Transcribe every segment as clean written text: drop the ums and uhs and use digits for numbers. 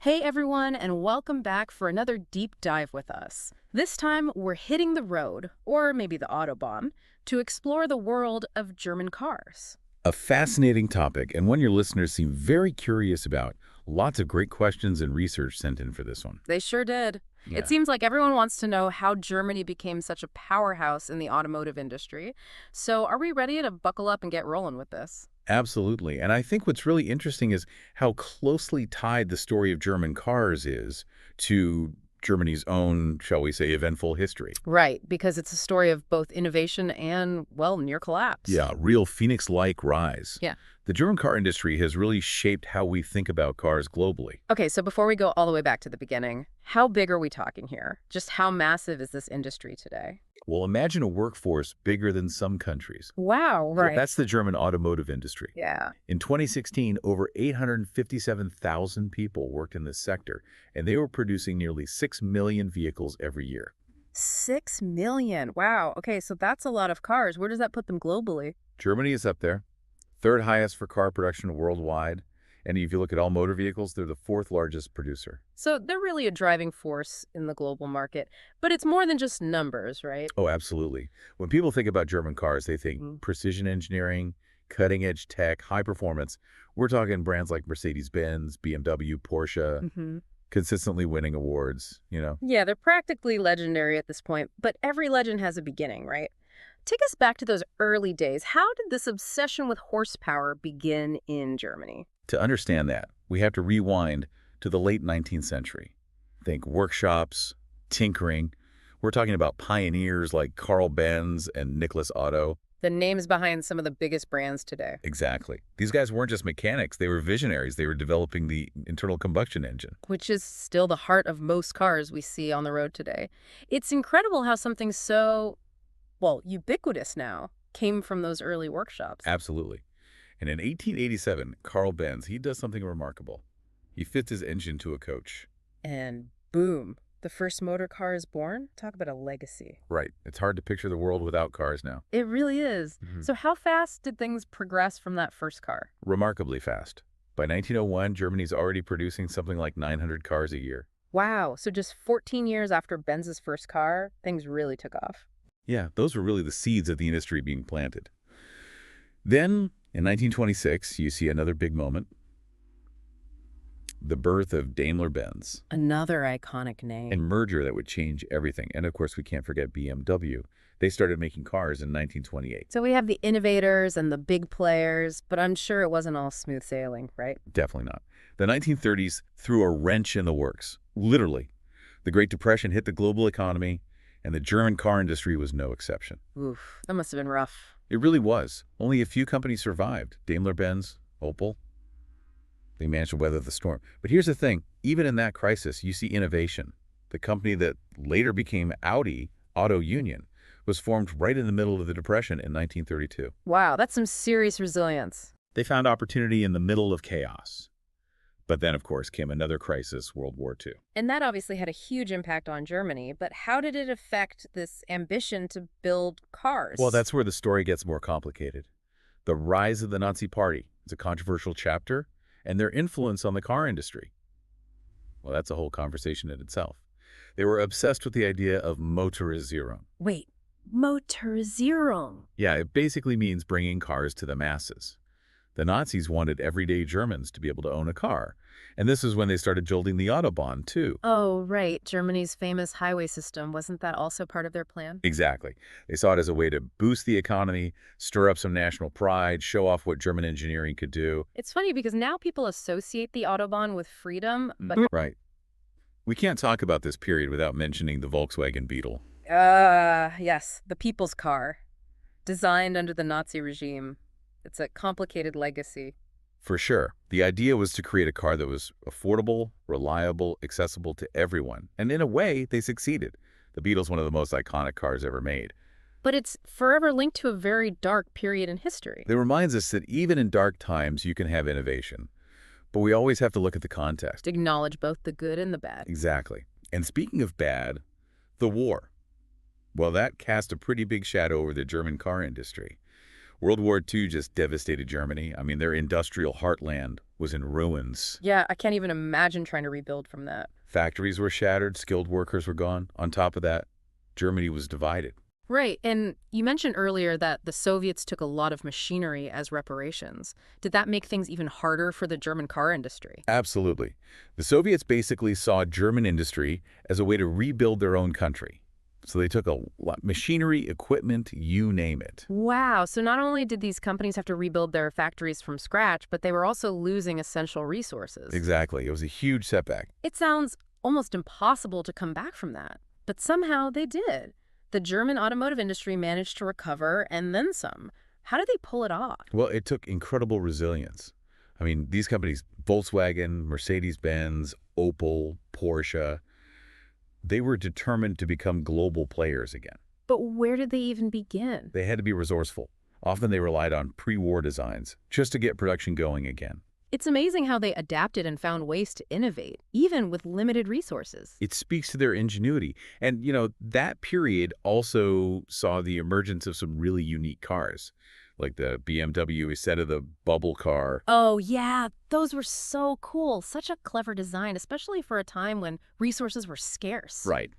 Hey everyone, and welcome back for another deep dive with us. This time, we're hitting the road, or maybe the Autobahn, to explore the world of German cars. A fascinating topic, and one your listeners seem very curious about. Lots of great questions and research sent in for this one. They sure did. It Yeah. seems like everyone wants to know how Germany became such a powerhouse in the automotive industry. So, are we ready to buckle up and get rolling with this? Absolutely. And I think what's really interesting is how closely tied the story of German cars is to Germany's own, shall we say, eventful history. Right, because it's a story of both innovation and, well, near collapse. Yeah, real Phoenix-like rise. Yeah. The German car industry has really shaped how we think about cars globally. Okay, so before we go all the way back to the beginning, how big are we talking here? Just how massive is this industry today? Well, imagine a workforce bigger than some countries. Wow, Well, right. that's the German automotive industry. Yeah. In 2016, over 857,000 people worked in this sector, and they were producing nearly 6 million vehicles every year. 6 million. Wow. Okay, so that's a lot of cars. Where does that put them globally? Germany is up there, third highest for car production worldwide, and if you look at all motor vehicles, they're the fourth largest producer. So they're really a driving force in the global market, but it's more than just numbers, right? Oh, absolutely. When people think about German cars, they Mhm. think precision engineering, cutting-edge tech, high performance. We're talking brands like Mercedes-Benz, BMW, Porsche, Hmm. consistently winning awards. Yeah, they're practically legendary at this point, but every legend has a beginning, right? Take us back to those early days. How did this obsession with horsepower begin in Germany? To understand that, we have to rewind to the late 19th century. Think workshops, tinkering. We're talking about pioneers like Carl Benz and Nicholas Otto. The names behind some of the biggest brands today. Exactly. These guys weren't just mechanics, they were visionaries. They were developing the internal combustion engine. Which is still the heart of most cars we see on the road today. It's incredible how something so, well, ubiquitous now came from those early workshops. Absolutely. And in 1887, Carl Benz, he does something remarkable. He fits his engine to a coach. And boom, the first motor car is born. Talk about a legacy. Right. It's hard to picture the world without cars now. It really is. Mhm. So how fast did things progress from that first car? Remarkably fast. By 1901, Germany's already producing something like 900 cars a year. Wow, so just 14 years after Benz's first car, things really took off. Yeah, those were really the seeds of the industry being planted. Then, in 1926, you see another big moment. The birth of Daimler-Benz, Another iconic name. a merger that would change everything. And of course, we can't forget BMW. They started making cars in 1928. So we have the innovators and the big players, but I'm sure it wasn't all smooth sailing, right? Definitely not. The 1930s threw a wrench in the works, literally. The Great Depression hit the global economy, and the German car industry was no exception. Oof, that must have been rough. It really was. Only a few companies survived. Daimler-Benz, Opel. They managed to weather the storm. But here's the thing. Even in that crisis, you see innovation. The company that later became Audi, Auto Union, was formed right in the middle of the Depression in 1932. Wow, that's some serious resilience. They found opportunity in the middle of chaos. But then, of course, came another crisis, World War II. And that obviously had a huge impact on Germany, but how did it affect this ambition to build cars? Well, that's where the story gets more complicated. The rise of the Nazi Party is a controversial chapter, and their influence on the car industry. Well, that's a whole conversation in itself. They were obsessed with the idea of Motorisierung. Wait, Motorisierung. Yeah, it basically means bringing cars to the masses. The Nazis wanted everyday Germans to be able to own a car. And this is when they started building the Autobahn, too. Oh, right, Germany's famous highway system. Wasn't that also part of their plan? Exactly. They saw it as a way to boost the economy, stir up some national pride, show off what German engineering could do. It's funny because now people associate the Autobahn with freedom, but Right. We can't talk about this period without mentioning the Volkswagen Beetle. yes, the people's car, designed under the Nazi regime. It's a complicated legacy. For sure. The idea was to create a car that was affordable, reliable, accessible to everyone. And in a way, they succeeded. The Beetle's one of the most iconic cars ever made. But it's forever linked to a very dark period in history. It reminds us that even in dark times, you can have innovation. But we always have to look at the context. To acknowledge both the good and the bad. Exactly. And speaking of bad, the war. Well, that cast a pretty big shadow over the German car industry. World War II just devastated Germany. I mean, their industrial heartland was in ruins. Yeah, I can't even imagine trying to rebuild from that. Factories were shattered, skilled workers were gone. On top of that, Germany was divided. Right, and you mentioned earlier that the Soviets took a lot of machinery as reparations. Did that make things even harder for the German car industry? Absolutely. The Soviets basically saw German industry as a way to rebuild their own country. So they took a lot, machinery, equipment, you name it. Wow, so not only did these companies have to rebuild their factories from scratch, but they were also losing essential resources. Exactly. It was a huge setback. It sounds almost impossible to come back from that, but somehow they did. The German automotive industry managed to recover and then some. How did they pull it off? Well, it took incredible resilience. I mean, these companies, Volkswagen, Mercedes-Benz, Opel, Porsche, they were determined to become global players again. But where did they even begin? They had to be resourceful. Often they relied on pre-war designs just to get production going again. It's amazing how they adapted and found ways to innovate, even with limited resources. It speaks to their ingenuity. And, that period also saw the emergence of some really unique cars, like the BMW instead of the bubble car. Oh, yeah, those were so cool. Such a clever design, especially for a time when resources were scarce. Right.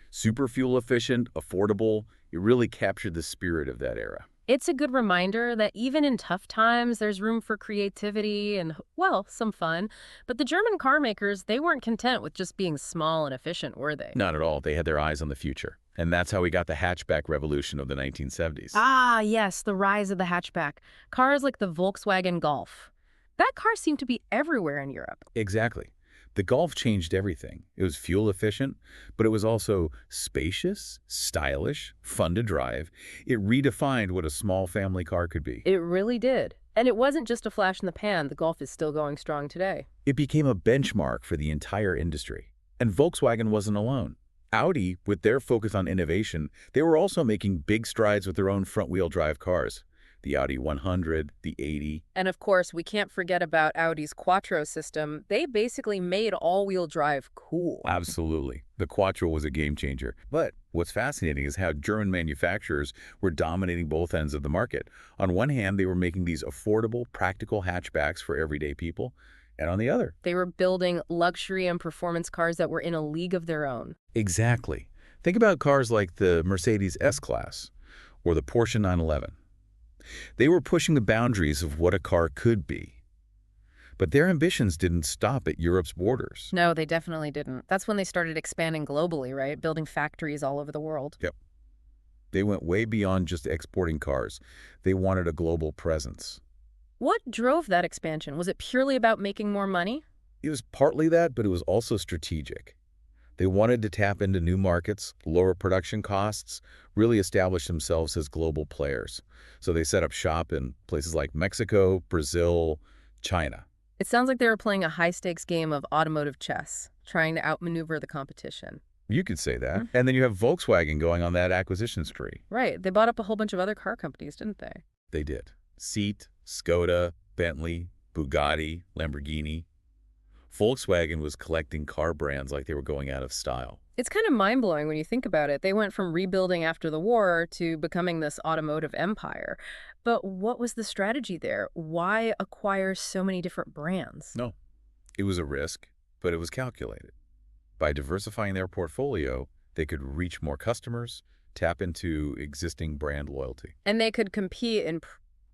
Super fuel efficient, affordable. It really captured the spirit of that era. It's a good reminder that even in tough times, there's room for creativity and, well, some fun. But the German car makers, they weren't content with just being small and efficient, were they? Not at all. They had their eyes on the future. And that's how we got the hatchback revolution of the 1970s. Ah, yes, the rise of the hatchback. Cars like the Volkswagen Golf. That car seemed to be everywhere in Europe. Exactly. The Golf changed everything. It was fuel efficient, but it was also spacious, stylish, fun to drive. It redefined what a small family car could be. It really did. And it wasn't just a flash in the pan. The Golf is still going strong today. It became a benchmark for the entire industry. And Volkswagen wasn't alone. Audi, with their focus on innovation, they were also making big strides with their own front-wheel drive cars. The Audi 100, the 80. And of course, we can't forget about Audi's Quattro system. They basically made all-wheel drive cool. Absolutely. The Quattro was a game changer. But what's fascinating is how German manufacturers were dominating both ends of the market. On one hand, they were making these affordable, practical hatchbacks for everyday people. And on the other, they were building luxury and performance cars that were in a league of their own. Exactly. Think about cars like the Mercedes S-Class or the Porsche 911. They were pushing the boundaries of what a car could be. But their ambitions didn't stop at Europe's borders. No, they definitely didn't. That's when they started expanding globally, right? Building factories all over the world. Yep. They went way beyond just exporting cars. They wanted a global presence. What drove that expansion? Was it purely about making more money? It was partly that, but it was also strategic. They wanted to tap into new markets, lower production costs, really establish themselves as global players. So they set up shop in places like Mexico, Brazil, China. It sounds like they were playing a high-stakes game of automotive chess, trying to outmaneuver the competition. You could say that. And then you have Volkswagen going on that acquisition spree. Right. They bought up a whole bunch of other car companies, didn't they? They did. Seat, Skoda, Bentley, Bugatti, Lamborghini. Volkswagen was collecting car brands like they were going out of style. It's kind of mind-blowing when you think about it. They went from rebuilding after the war to becoming this automotive empire. But what was the strategy there? Why acquire so many different brands? No, it was a risk, but it was calculated. By diversifying their portfolio, they could reach more customers, tap into existing brand loyalty. And they could compete in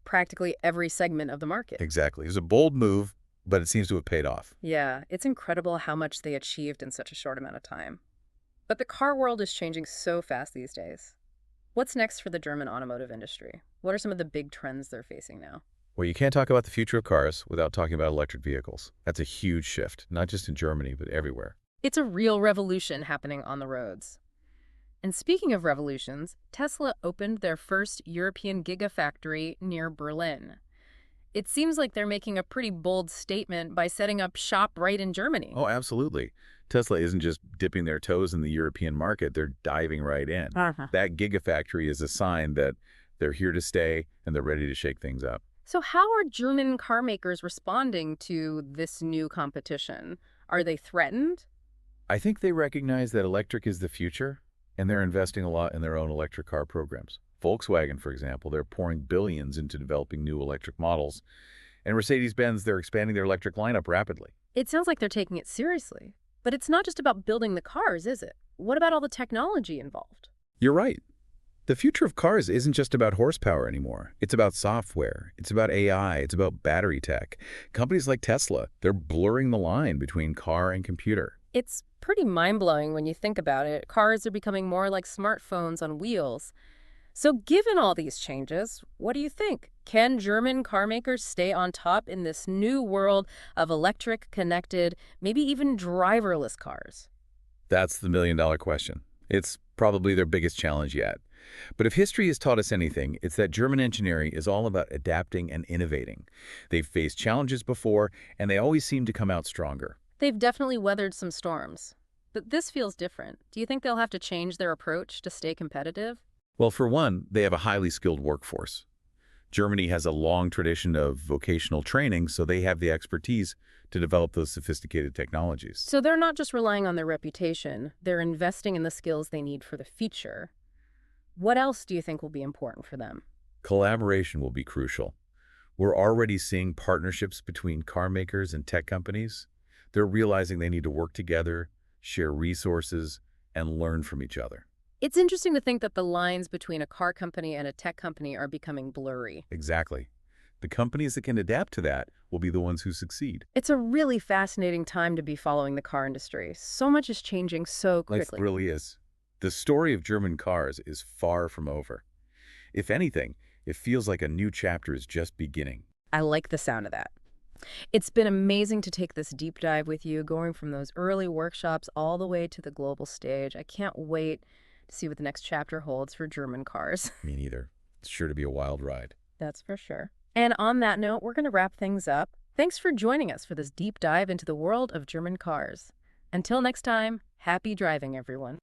practically every segment of the market. Exactly. It was a bold move, but it seems to have paid off. Yeah, it's incredible how much they achieved in such a short amount of time. But the car world is changing so fast these days. What's next for the German automotive industry? What are some of the big trends they're facing now? Well, you can't talk about the future of cars without talking about electric vehicles. That's a huge shift, not just in Germany, but everywhere. It's a real revolution happening on the roads. And speaking of revolutions, Tesla opened their first European gigafactory near Berlin. It seems like they're making a pretty bold statement by setting up shop right in Germany. Oh, absolutely. Tesla isn't just dipping their toes in the European market, they're diving right in. That gigafactory is a sign that they're here to stay and they're ready to shake things up. So how are German car makers responding to this new competition? Are they threatened? I think they recognize that electric is the future, and they're investing a lot in their own electric car programs. Volkswagen, for example, they're pouring billions into developing new electric models, And Mercedes-Benz, they're expanding their electric lineup rapidly. It sounds like they're taking it seriously. But it's not just about building the cars, is it? What about all the technology involved? You're right. The future of cars isn't just about horsepower anymore. It's about software. It's about AI. It's about battery tech. Companies like Tesla, they're blurring the line between car and computer. It's pretty mind-blowing when you think about it. Cars are becoming more like smartphones on wheels. So given all these changes, what do you think? Can German car makers stay on top in this new world of electric, connected, maybe even driverless cars? That's the million-dollar question. It's probably their biggest challenge yet. But if history has taught us anything, it's that German engineering is all about adapting and innovating. They've faced challenges before, and they always seem to come out stronger. They've definitely weathered some storms. But this feels different. Do you think they'll have to change their approach to stay competitive? Well, for one, they have a highly skilled workforce. Germany has a long tradition of vocational training, so they have the expertise to develop those sophisticated technologies. So they're not just relying on their reputation, they're investing in the skills they need for the future. What else do you think will be important for them? Collaboration will be crucial. We're already seeing partnerships between car makers and tech companies. They're realizing they need to work together, share resources, and learn from each other. It's interesting to think that the lines between a car company and a tech company are becoming blurry. Exactly. The companies that can adapt to that will be the ones who succeed. It's a really fascinating time to be following the car industry. So much is changing so Life quickly. really is. The story of German cars is far from over. If anything, it feels like a new chapter is just beginning. I like the sound of that. It's been amazing to take this deep dive with you, going from those early workshops all the way to the global stage. I can't wait to see what the next chapter holds for German cars. Me neither. It's sure to be a wild ride. That's for sure. And on that note, we're going to wrap things up. Thanks for joining us for this deep dive into the world of German cars. Until next time, happy driving, everyone.